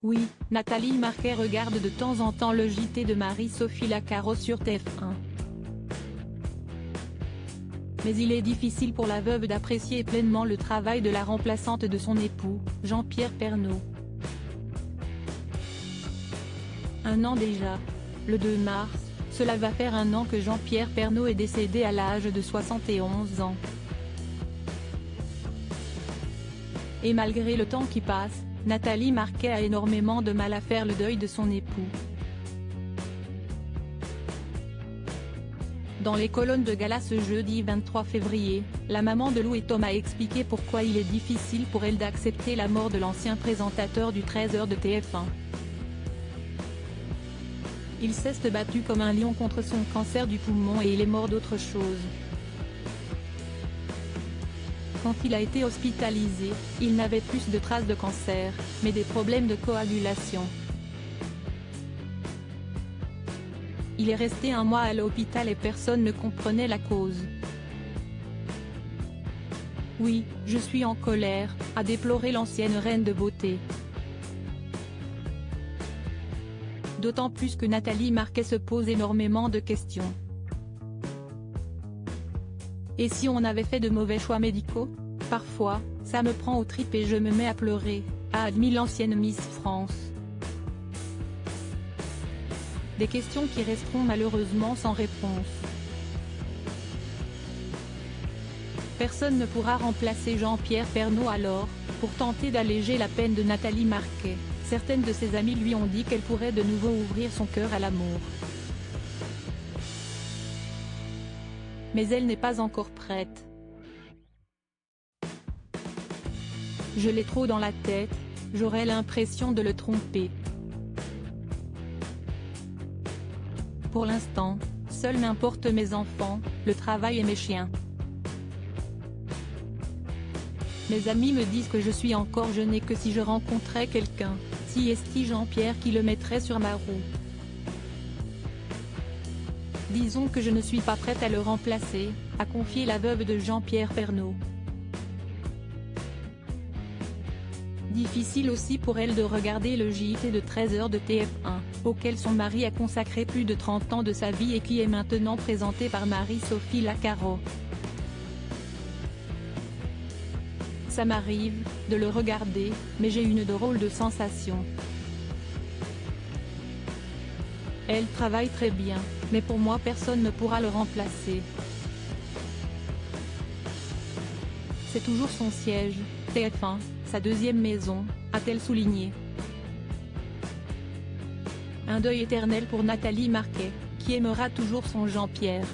Oui, Nathalie Marquet regarde de temps en temps le JT de Marie-Sophie Lacaro sur TF1. Mais il est difficile pour la veuve d'apprécier pleinement le travail de la remplaçante de son époux, Jean-Pierre Pernaut. Un an déjà. Le 2 mars, cela va faire un an que Jean-Pierre Pernaut est décédé à l'âge de 71 ans. Et malgré le temps qui passe, Nathalie Marquet a énormément de mal à faire le deuil de son époux. Dans les colonnes de Gala ce jeudi 23 février, la maman de Lou et Tom a expliqué pourquoi il est difficile pour elle d'accepter la mort de l'ancien présentateur du 13h de TF1. Il s'est battu comme un lion contre son cancer du poumon et il est mort d'autre chose. Quand il a été hospitalisé, il n'avait plus de traces de cancer, mais des problèmes de coagulation. Il est resté un mois à l'hôpital et personne ne comprenait la cause. Oui, je suis en colère, a déploré l'ancienne reine de beauté. D'autant plus que Nathalie Marquet se pose énormément de questions. Et si on avait fait de mauvais choix médicaux? Parfois, ça me prend aux tripes et je me mets à pleurer, a admis l'ancienne Miss France. Des questions qui resteront malheureusement sans réponse. Personne ne pourra remplacer Jean-Pierre Pernaut alors, pour tenter d'alléger la peine de Nathalie Marquet. Certaines de ses amies lui ont dit qu'elle pourrait de nouveau ouvrir son cœur à l'amour. Mais elle n'est pas encore prête. Je l'ai trop dans la tête, j'aurais l'impression de le tromper. Pour l'instant, seul m'importent mes enfants, le travail et mes chiens. Mes amis me disent que je suis encore jeune et que si je rencontrais quelqu'un, si est-ce Jean-Pierre qui le mettrait sur ma roue. Disons que je ne suis pas prête à le remplacer, a confié la veuve de Jean-Pierre Pernaut. Difficile aussi pour elle de regarder le JT de 13h de TF1, auquel son mari a consacré plus de 30 ans de sa vie et qui est maintenant présenté par Marie-Sophie Lacaro. Ça m'arrive, de le regarder, mais j'ai une drôle de sensation. Elle travaille très bien, mais pour moi personne ne pourra le remplacer. C'est toujours son siège, TF1, sa deuxième maison, a-t-elle souligné. Un deuil éternel pour Nathalie Marquet, qui aimera toujours son Jean-Pierre.